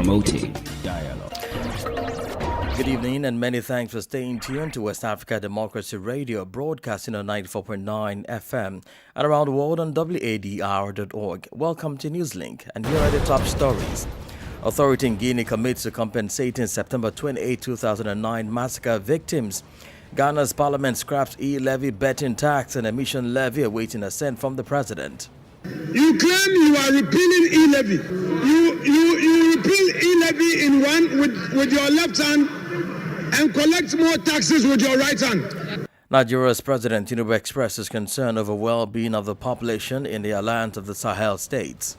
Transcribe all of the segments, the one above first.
promoting dialogue. Good evening and many thanks for staying tuned to West Africa Democracy Radio, broadcasting on 94.9 FM and around the world on wadr.org. Welcome to Newslink, and here are the top stories. Authority in Guinea commits to compensating September 28, 2009 massacre victims. Ghana's parliament scraps e-levy betting tax and emission levy awaiting assent from the president. You claim you are repealing e-levy. You repeal e-levy in one with your left hand and collect more taxes with your right hand. Nigeria's President Tinubu expresses concern over well-being of the population in the alliance of the Sahel states.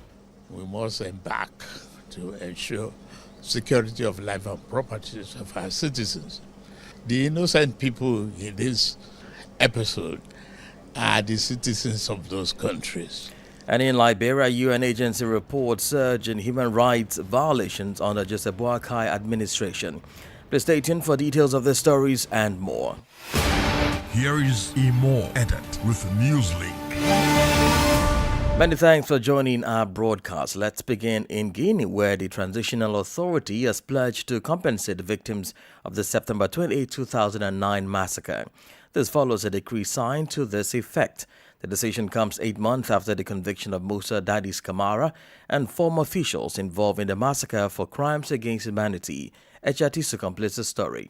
We must embark to ensure security of life and properties of our citizens. The innocent people in this episode are the citizens of those countries. And in Liberia, UN agency reports surge in human rights violations under Joseph Boakai administration. Please stay tuned for details of the stories and more. Here is Imo Edit with Newslink. Many thanks for joining our broadcast. Let's begin in Guinea, where the Transitional Authority has pledged to compensate the victims of the September 28, 2009 massacre. This follows a decree signed to this effect. The decision comes 8 months after the conviction of Musa Dadis Camara and former officials involved in the massacre for crimes against humanity. Echatisu completes the story.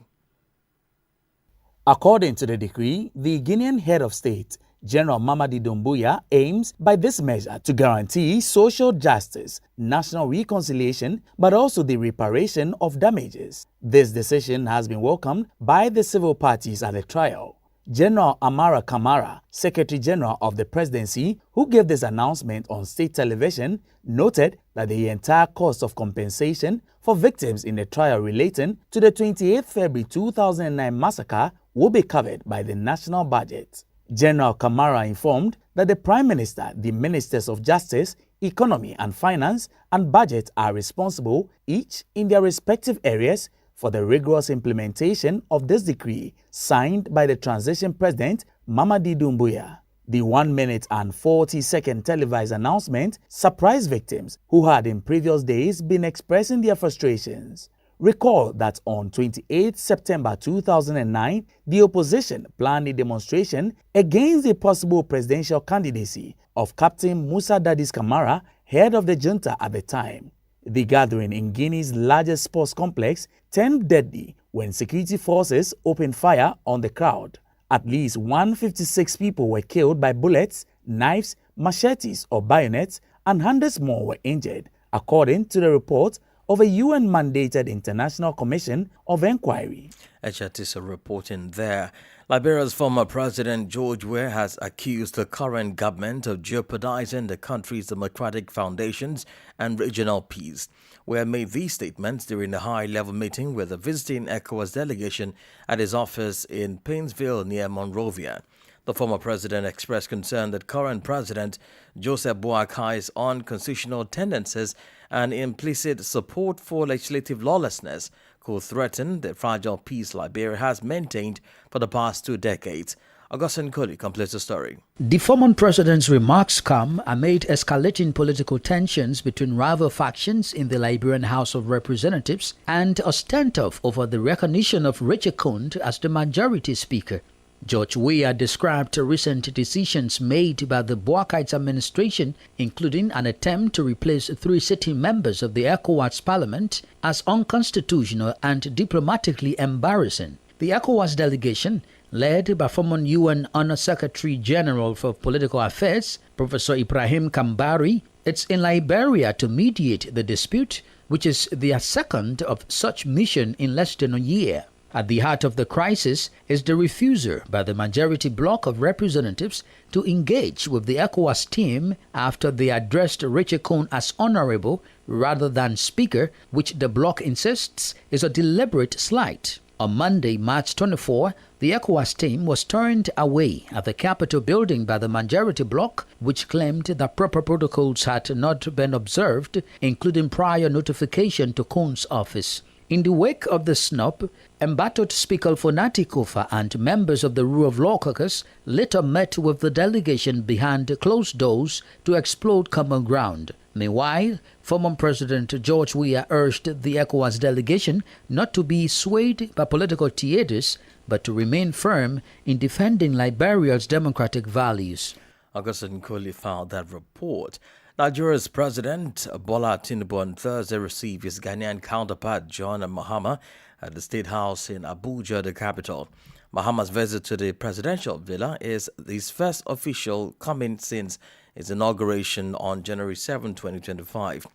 According to the decree, the Guinean head of state, General Mamadi Doumbouya, aims by this measure to guarantee social justice, national reconciliation, but also the reparation of damages. This decision has been welcomed by the civil parties at the trial. General Amara Kamara, Secretary General of the Presidency, who gave this announcement on state television, noted that the entire cost of compensation for victims in the trial relating to the 28 February 2009 massacre will be covered by the national budget. General Kamara informed that the Prime Minister, the Ministers of Justice, Economy and Finance, and Budget are responsible, each in their respective areas, for the rigorous implementation of this decree signed by the transition president, Mamadi Doumbouya. The 1 minute and 40-second televised announcement surprised victims who had in previous days been expressing their frustrations. Recall that on 28 September 2009, the opposition planned a demonstration against the possible presidential candidacy of Captain Musa Dadis Camara, head of the junta at the time. The gathering in Guinea's largest sports complex turned deadly when security forces opened fire on the crowd. At least 156 people were killed by bullets, knives, machetes or bayonets, and hundreds more were injured, according to the report of a UN-mandated International Commission of Inquiry. Echatisa reporting there. Liberia's former president George Weah has accused the current government of jeopardizing the country's democratic foundations and regional peace. Weah made these statements during a high-level meeting with a visiting ECOWAS delegation at his office in Painesville near Monrovia. The former president expressed concern that current President Joseph Boakai's unconstitutional tendencies and implicit support for legislative lawlessness could threaten the fragile peace Liberia has maintained for the past 2 decades. Augustine Colley completes the story. The former president's remarks come amid escalating political tensions between rival factions in the Liberian House of Representatives and a standoff over the recognition of Richie Cound as the majority speaker. George Weah described recent decisions made by the Boakai's administration, including an attempt to replace 3 sitting members of the ECOWAS parliament, as unconstitutional and diplomatically embarrassing. The ECOWAS delegation, led by former UN Honor Secretary General for Political Affairs, Professor Ibrahim Kambari, is in Liberia to mediate the dispute, which is their second of such mission in less than a year. At the heart of the crisis is the refusal by the majority bloc of representatives to engage with the ECOWAS team after they addressed Richie Cound as honorable rather than speaker, which the bloc insists is a deliberate slight. On Monday, March 24, the ECOWAS team was turned away at the Capitol building by the majority bloc, which claimed that proper protocols had not been observed, including prior notification to Cound's office. In the wake of the snub, embattled Speaker Fonati Kofa and members of the Rule of Law Caucus later met with the delegation behind closed doors to explore common ground. Meanwhile, former President George Weah urged the ECOWAS delegation not to be swayed by political theaters, but to remain firm in defending Liberia's democratic values. Augustine Kohli filed that report. Nigeria's President Bola Tinubu on Thursday received his Ghanaian counterpart John Mahama at the State House in Abuja, the capital. Mahama's visit to the presidential villa is his first official coming since its inauguration on January 7, 2025.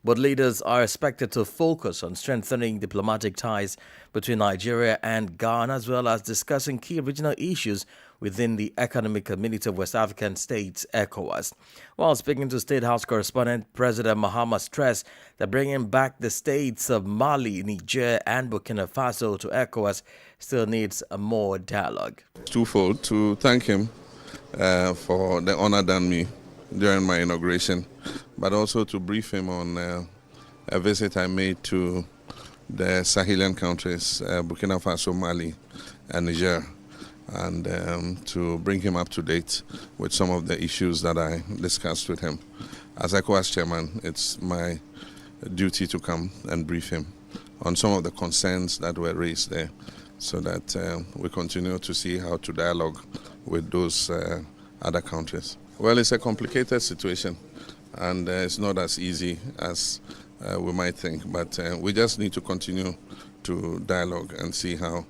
Both leaders are expected to focus on strengthening diplomatic ties between Nigeria and Ghana, as well as discussing key regional issues within the Economic Community of West African States, ECOWAS. While speaking to State House correspondent, President Mahama stressed that bringing back the states of Mali, Niger, and Burkina Faso to ECOWAS still needs a more dialogue. Twofold: to thank him for the honor done me during my inauguration, but also to brief him on a visit I made to the Sahelian countries, Burkina Faso, Mali, and Niger, and to bring him up to date with some of the issues that I discussed with him. As ECOWAS chairman, it's my duty to come and brief him on some of the concerns that were raised there, so that we continue to see how to dialogue with those other countries. Well, it's a complicated situation, and it's not as easy as we might think, but we just need to continue to dialogue and see how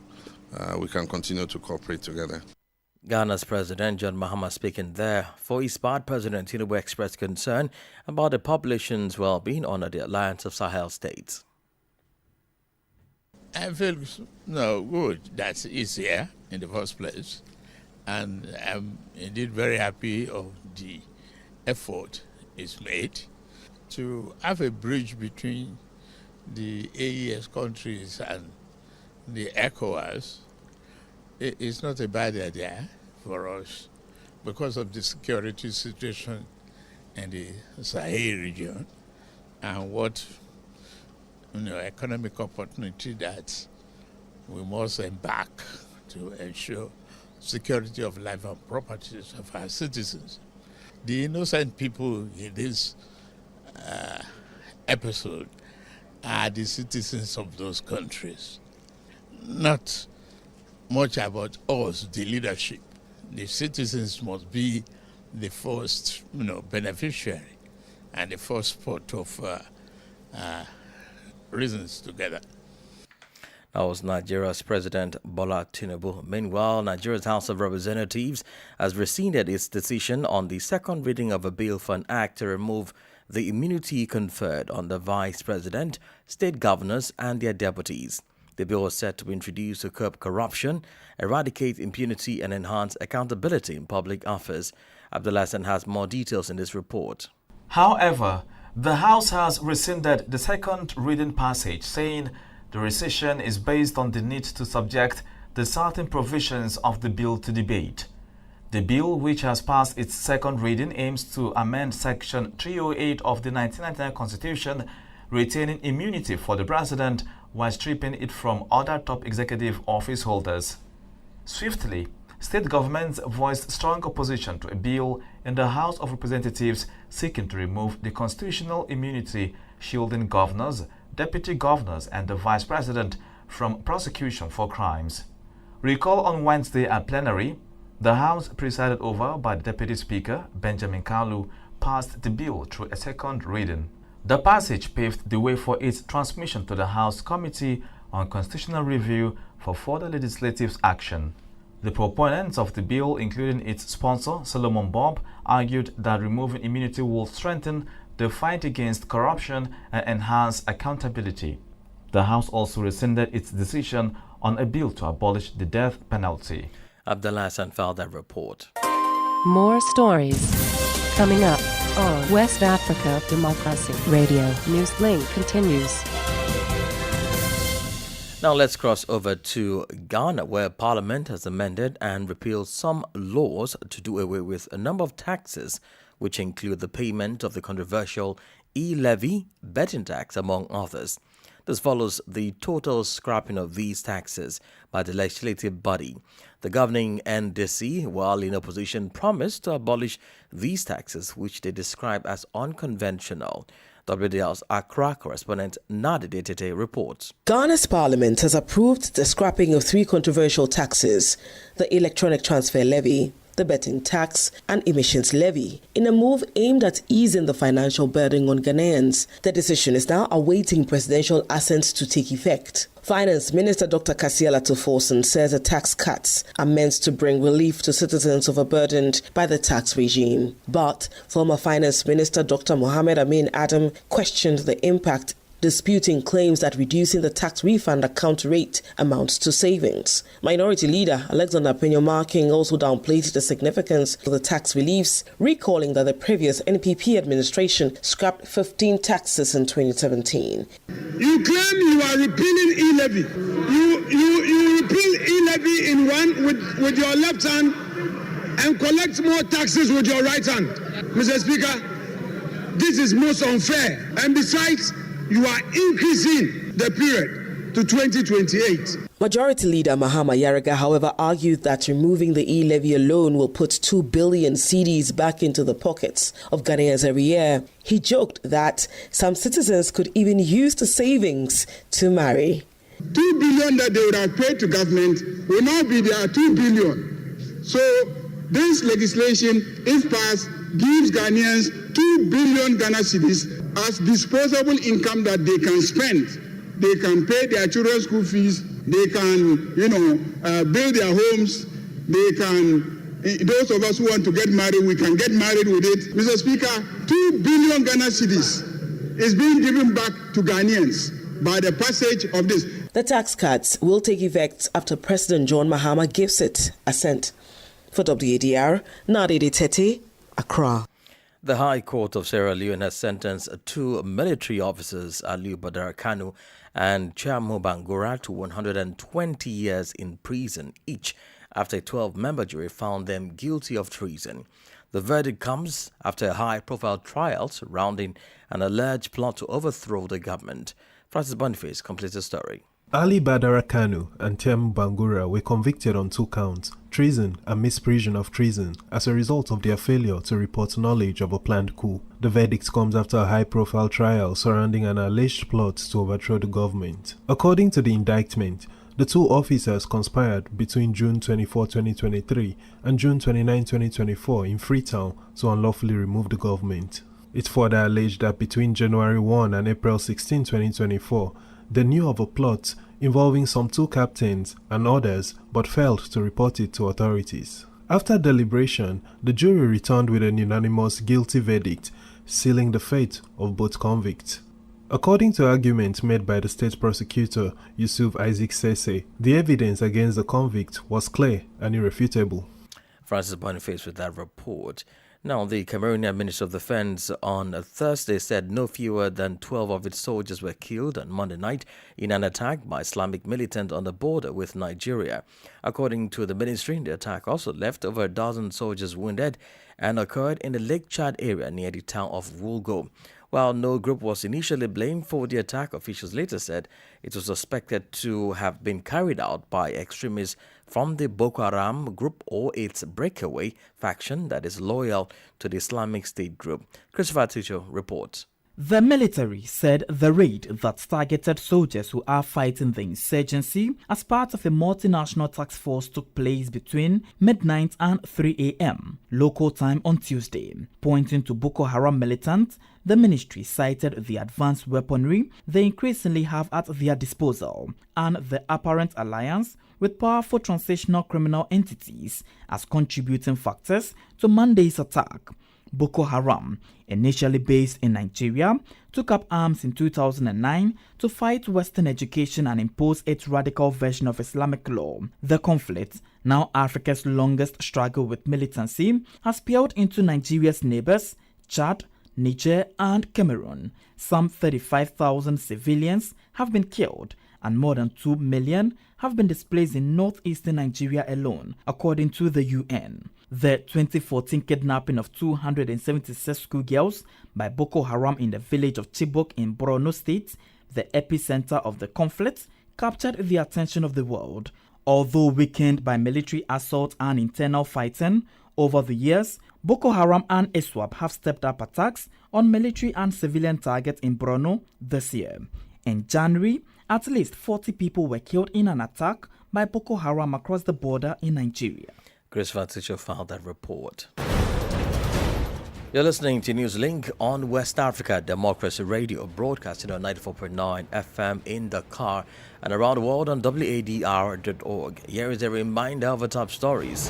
we can continue to cooperate together. Ghana's President John Mahama speaking there. For his part, President Tinubu expressed concern about the population's well-being under the Alliance of Sahel States. I feel good that it's here in the first place, and I'm indeed very happy of the effort is made to have a bridge between the AES countries and the ECOWAS. It's not a bad idea for us because of the security situation in the Sahel region and what economic opportunity that we must embark to ensure security of life and properties of our citizens. The innocent people in this episode are the citizens of those countries. Not much about us, the leadership. The citizens must be the first, beneficiary and the first part of reasons together. That was Nigeria's President Bola Tinubu. Meanwhile, Nigeria's House of Representatives has rescinded its decision on the second reading of a bill for an act to remove the immunity conferred on the Vice President, state governors, and their deputies. The bill is set to be introduced to curb corruption, eradicate impunity, and enhance accountability in public affairs. Abdullah Hassan has more details in this report. However, the House has rescinded the second reading passage, saying the rescission is based on the need to subject the certain provisions of the bill to debate. The bill, which has passed its second reading, aims to amend Section 308 of the 1999 Constitution, retaining immunity for the President while stripping it from other top executive office holders. Swiftly, state governments voiced strong opposition to a bill in the House of Representatives seeking to remove the constitutional immunity shielding governors, deputy governors, and the Vice President from prosecution for crimes. Recall on Wednesday at plenary, the House, presided over by the Deputy Speaker, Benjamin Kalu, passed the bill through a second reading. The passage paved the way for its transmission to the House Committee on Constitutional Review for further legislative action. The proponents of the bill, including its sponsor, Solomon Bob, argued that removing immunity will strengthen the fight against corruption and enhance accountability. The House also rescinded its decision on a bill to abolish the death penalty. Abdullah Hassan filed that report. More stories coming up on West Africa Democracy Radio. Newslink continues. Now let's cross over to Ghana, where Parliament has amended and repealed some laws to do away with a number of taxes, which include the payment of the controversial e-levy betting tax, among others. This follows the total scrapping of these taxes by the legislative body. The governing NDC, while in opposition, promised to abolish these taxes, which they describe as unconventional. WDL's Accra correspondent Nadide Tete reports. Ghana's parliament has approved the scrapping of 3 controversial taxes: the electronic transfer levy, the betting tax, and emissions levy, in a move aimed at easing the financial burden on Ghanaians. The decision is now awaiting presidential assent to take effect. Finance Minister Dr. Kasiela Tuforsen says the tax cuts are meant to bring relief to citizens overburdened by the tax regime. But former Finance Minister Dr. Mohamed Amin Adam questioned the impact, disputing claims that reducing the tax refund account rate amounts to savings. Minority Leader Alexander Penyo-Marking also downplayed the significance of the tax reliefs, recalling that the previous NPP administration scrapped 15 taxes in 2017. You claim you are repealing e-levy. You repeal e-levy in one with your left hand and collect more taxes with your right hand. Mr. Speaker, this is most unfair. And besides, you are increasing the period to 2028. Majority Leader Mahama Yarega, however, argued that removing the e-levy alone will put 2 billion cedis back into the pockets of Ghanaians every year. He joked that some citizens could even use the savings to marry. 2 billion that they would have paid to government will now be their 2 billion. So this legislation, if passed, gives Ghanaians 2 billion Ghana cedis as disposable income that they can spend. They can pay their children's school fees. They can, build their homes. They can, those of us who want to get married, we can get married with it. Mr. Speaker, 2 billion Ghana cedis is being given back to Ghanaians by the passage of this. The tax cuts will take effect after President John Mahama gives it assent. For WADR, Nadide Tete, Accra. The High Court of Sierra Leone has sentenced 2 military officers, Aliu Badara Kanu and Chamu Bangura, to 120 years in prison each after a 12-member jury found them guilty of treason. The verdict comes after a high-profile trial surrounding an alleged plot to overthrow the government. Francis Boniface completes the story. Ali Badara Kanu and Tem Bangura were convicted on 2 counts, treason and misprision of treason, as a result of their failure to report knowledge of a planned coup. The verdict comes after a high-profile trial surrounding an alleged plot to overthrow the government. According to the indictment, the 2 officers conspired between June 24, 2023 and June 29, 2024 in Freetown to unlawfully remove the government. It further alleged that between January 1 and April 16, 2024, they knew of a plot involving some 2 captains and others but failed to report it to authorities. After deliberation, the jury returned with an unanimous guilty verdict, sealing the fate of both convicts. According to arguments made by the state prosecutor, Yusuf Isaac Sese, the evidence against the convict was clear and irrefutable. Francis Boniface with that report. Now, the Cameroonian Minister of Defense on Thursday said no fewer than 12 of its soldiers were killed on Monday night in an attack by Islamic militants on the border with Nigeria. According to the ministry, the attack also left over a dozen soldiers wounded and occurred in the Lake Chad area near the town of Wulgo. While no group was initially blamed for the attack, officials later said it was suspected to have been carried out by extremists from the Boko Haram group or its breakaway faction that is loyal to the Islamic State group. Christopher Tucho reports. The military said the raid that targeted soldiers who are fighting the insurgency as part of a multinational task force took place between midnight and 3 a.m. local time on Tuesday. Pointing to Boko Haram militants, the ministry cited the advanced weaponry they increasingly have at their disposal and the apparent alliance with powerful transitional criminal entities as contributing factors to Monday's attack. Boko Haram, initially based in Nigeria, took up arms in 2009 to fight Western education and impose its radical version of Islamic law. The conflict, now Africa's longest struggle with militancy, has spilled into Nigeria's neighbors, Chad, Niger, and Cameroon. Some 35,000 civilians have been killed and more than 2 million have been displaced in northeastern Nigeria alone, according to the UN. The 2014 kidnapping of 276 schoolgirls by Boko Haram in the village of Chibok in Borno State the epicenter of the conflict, captured the attention of the world. Although weakened by military assault and internal fighting, over the years, Boko Haram and ISWAP have stepped up attacks on military and civilian targets in Borno this year. In January, at least 40 people were killed in an attack by Boko Haram across the border in Nigeria. Chris Vatisha filed that report. You're listening to Newslink on West Africa Democracy Radio, broadcasting on 94.9 FM in Dakar and around the world on wadr.org. Here is a reminder of the top stories.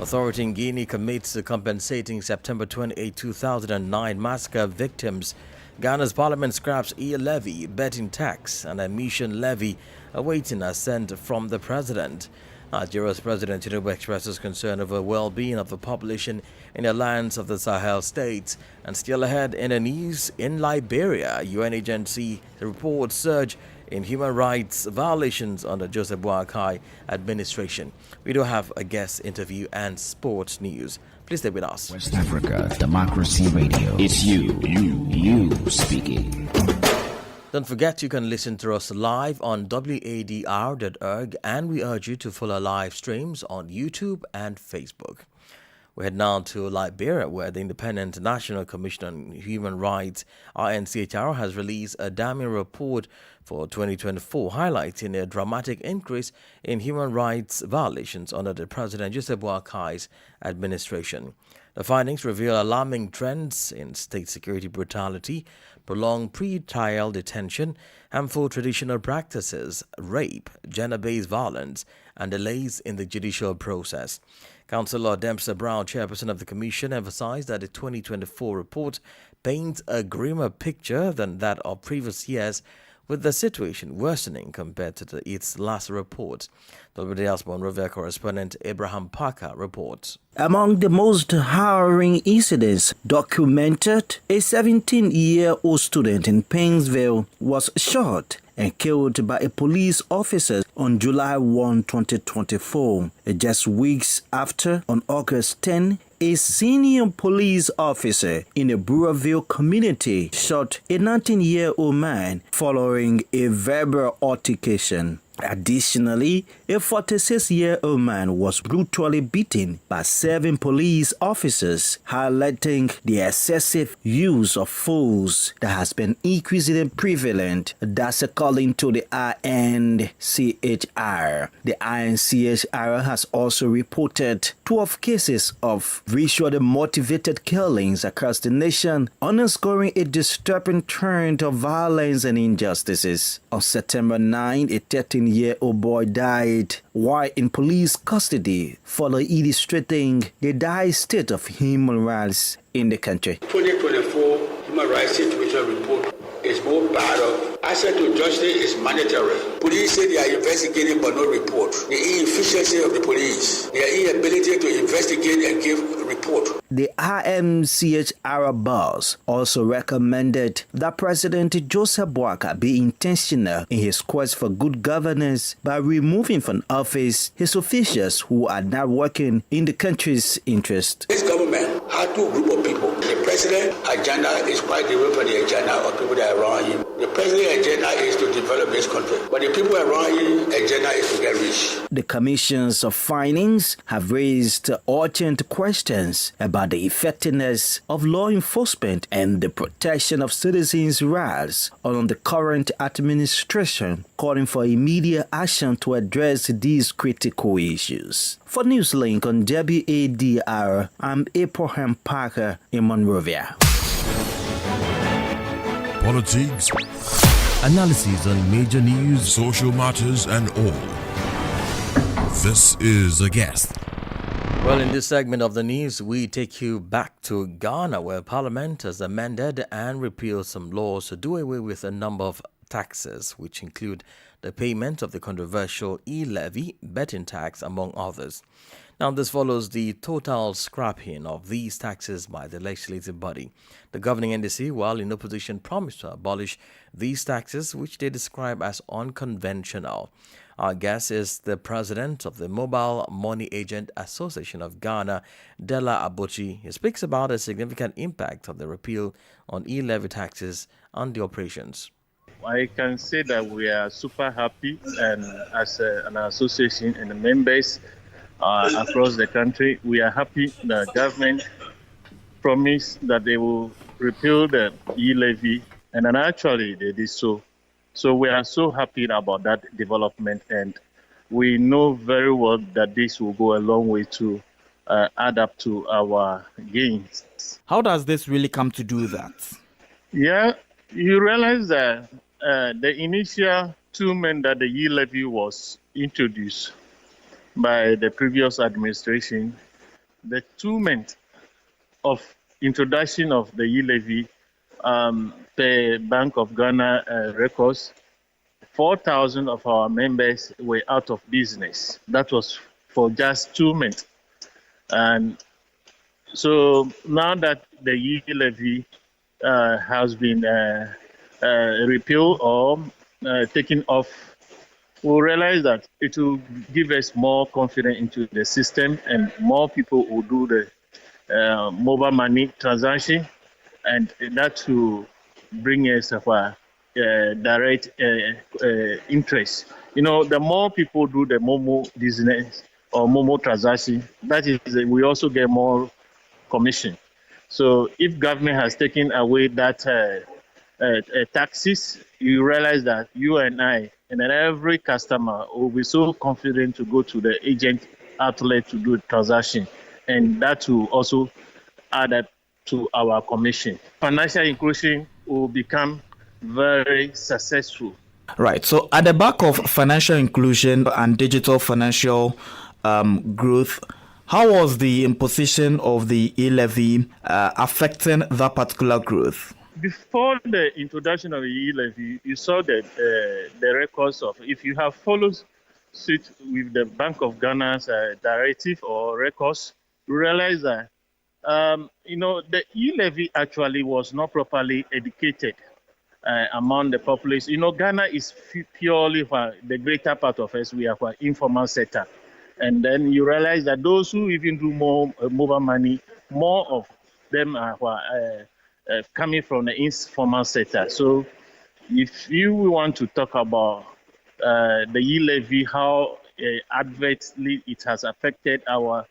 Authority in Guinea commits to compensating September 28, 2009 massacre victims. Ghana's parliament scraps e-levy, betting tax, and emission levy, awaiting assent from the president. Nigeria's President Tinubu expresses concern over the well-being of the population in the lands of the Sahel states. And still ahead in the news, in Liberia, UN agency reports surge in human rights violations under Joseph Boakai administration. We do have a guest interview and sports news. Please stay with us. West Africa Democracy Radio. It's you speaking. Don't forget you can listen to us live on wadr.org, and we urge you to follow live streams on YouTube and Facebook. We head now to Liberia, where the Independent National Commission on Human Rights, INCHR, has released a damning report for 2024, highlighting a dramatic increase in human rights violations under the President Joseph Boakai's administration. The findings reveal alarming trends in state security brutality, prolonged pre-trial detention, harmful traditional practices, rape, gender-based violence, and delays in the judicial process. Councillor Dempsey Brown, chairperson of the commission, emphasized that the 2024 report paints a grimmer picture than that of previous years, with the situation worsening compared to its last report. WDL's Monrovia correspondent Abraham Parker reports. Among the most harrowing incidents documented, a 17-year-old student in Painesville was shot and killed by a police officer on July 1, 2024. Just weeks after, on August 10, a senior police officer in a Burrillville community shot a 19-year-old man following a verbal altercation. Additionally, a 46-year-old man was brutally beaten by 7 police officers, highlighting the excessive use of force that has been increasingly prevalent. That's according to the INCHR. The INCHR has also reported 12 cases of racially motivated killings across the nation, underscoring a disturbing trend of violence and injustices. On September 9, a 13-year-old boy died while in police custody, further illustrating the dire state of human rights in the country. 2024 Human Rights Situation Report is more bad of access to justice is mandatory. Police say they are investigating but no report. The inefficiency of the police, their inability to investigate and give a report. The INCHR boss also recommended that President Joseph Boakai be intentional in his quest for good governance by removing from office his officials who are not working in the country's interest. This government had 2 groups of people. The president's agenda is quite different from the agenda of people that are around him. The president's agenda is to develop this country, but the people around him agenda is to get rich. The commission's findings have raised urgent questions about the effectiveness of law enforcement and the protection of citizens' rights under the current administration, calling for immediate action to address these critical issues. For Newslink on WADR, I'm Abraham Parker in Monrovia. Politics, analysis on major news, social matters, and all. This is A Guest. Well, in this segment of the news, we take you back to Ghana, where Parliament has amended and repealed some laws to do away with a number of taxes, which include the payment of the controversial e-levy, betting tax, among others. Now, this follows the total scrapping of these taxes by the legislative body. The governing NDC, while in opposition, promised to abolish these taxes, which they describe as unconventional. Our guest is the president of the Mobile Money Agent Association of Ghana, Dela Abochi. He speaks about the significant impact of the repeal on e-levy taxes and the operations. I can say that we are super happy, and as an association and the members across the country, we are happy the government promised that they will repeal the e-levy, and then actually they did so. So we are so happy about that development, and we know very well that this will go a long way to add up to our gains. How does this really come to do that? Yeah, you realize that the initial 2 men that the e-levy was introduced by the previous administration, the 2 men of introduction of the e-levy per Bank of Ghana records, 4,000 of our members were out of business. That was for just 2 men. And so now that the e-levy has been repealed or taken off, we'll realize that it will give us more confidence into the system, and more people will do the mobile money transaction, and that will bring us a direct interest. You know, the more people do the Momo business or Momo transaction, that is, we also get more commission. So if government has taken away that taxes, you realize that you and I and then every customer will be so confident to go to the agent outlet to do the transaction, and that will also add up to our commission. Financial inclusion will become very successful. Right. So at the back of financial inclusion and digital financial growth, how was the imposition of the e-levy affecting that particular growth? Before the introduction of the e-levy, you saw that the records of, if you have followed suit with the Bank of Ghana's directive or records, you realize that the e-levy actually was not properly educated among the population. You know, Ghana is purely for the greater part of us, we are for informal sector. And then you realize that those who even do more mobile money, more of them are coming from the informal sector. So if you want to talk about the e-levy, how adversely it has affected our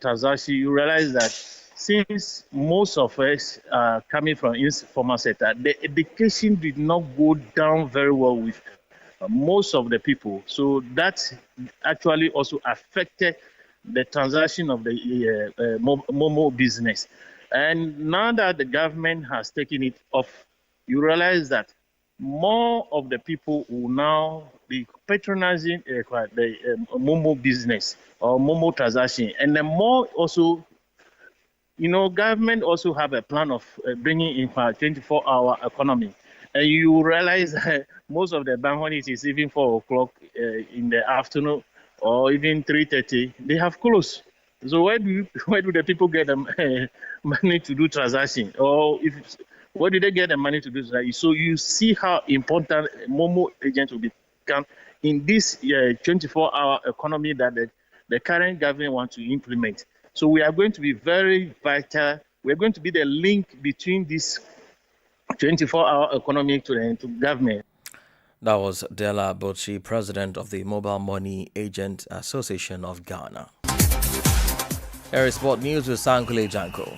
transaction, you realize that since most of us are coming from informal sector, the education did not go down very well with most of the people. So that actually also affected the transaction of the Momo business. And now that the government has taken it off, you realize that more of the people will now be patronizing the Momo business or Momo transaction. And the more also, government also have a plan of bringing in a 24-hour economy. And you realize that most of the bank holidays is even 4 o'clock in the afternoon or even 3:30, they have closed. So where do the people get the money to do transaction? Or where do they get the money to do transaction? So you see how important Momo agents will become in this 24-hour economy that the current government wants to implement. So we are going to be very vital. We're going to be the link between this 24-hour economy to government. That was Dela Botchi, president of the Mobile Money Agent Association of Ghana. Here is Sport News with Sankule Janko.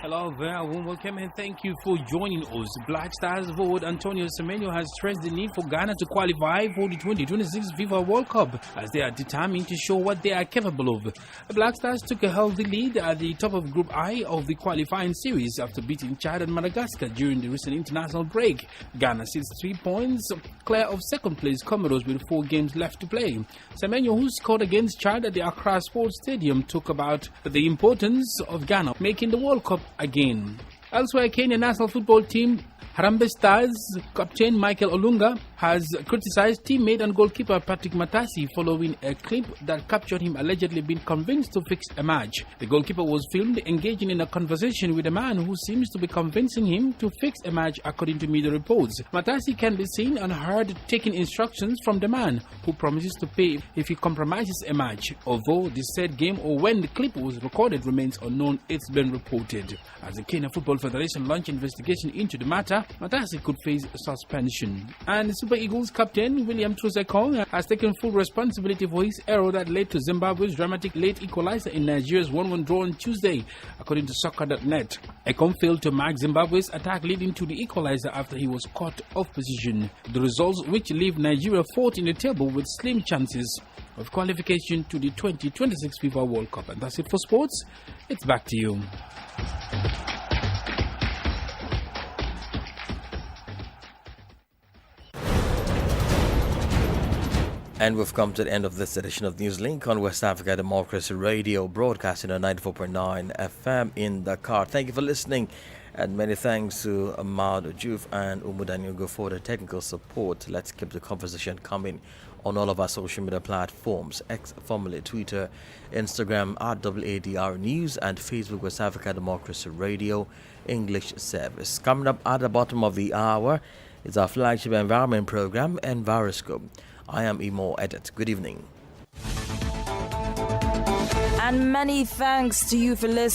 Hello there, welcome and thank you for joining us. Black Stars forward Antonio Semenyo has stressed the need for Ghana to qualify for the 2026 FIFA World Cup as they are determined to show what they are capable of. The Black Stars took a healthy lead at the top of Group I of the qualifying series after beating Chad and Madagascar during the recent international break. Ghana sits 3 points clear of second place Comoros with 4 games left to play. Semenyo, who scored against Chad at the Accra Sports Stadium, talked about the importance of Ghana making the World Cup again. Elsewhere, Kenya national football team Harambee Stars captain Michael Olunga has criticized teammate and goalkeeper Patrick Matasi following a clip that captured him allegedly being convinced to fix a match. The goalkeeper was filmed engaging in a conversation with a man who seems to be convincing him to fix a match, according to media reports. Matasi can be seen and heard taking instructions from the man who promises to pay if he compromises a match. Although the said game or when the clip was recorded remains unknown, it's been reported. As the Kenya Football Federation launched investigation into the matter, Matasi could face suspension. And Super Eagles captain William Troost-Ekong has taken full responsibility for his error that led to Zimbabwe's dramatic late equalizer in Nigeria's 1-1 draw on Tuesday, according to soccer.net. Ekong failed to mark Zimbabwe's attack leading to the equalizer after he was caught off position. The results, which leave Nigeria fourth in the table with slim chances of qualification to the 2026 FIFA World Cup. And that's it for sports. It's back to you. And we've come to the end of this edition of Newslink on West Africa Democracy Radio, broadcasting on 94.9 FM in Dakar. Thank you for listening, and many thanks to Ahmad Juf and Umudanyogo for the technical support. Let's keep the conversation coming on all of our social media platforms, X, formerly Twitter, Instagram @WADR News, and Facebook West Africa Democracy Radio English Service. Coming up at the bottom of the hour is our flagship environment program, Enviroscope. I am Imo Edit. Good evening. And many thanks to you for listening.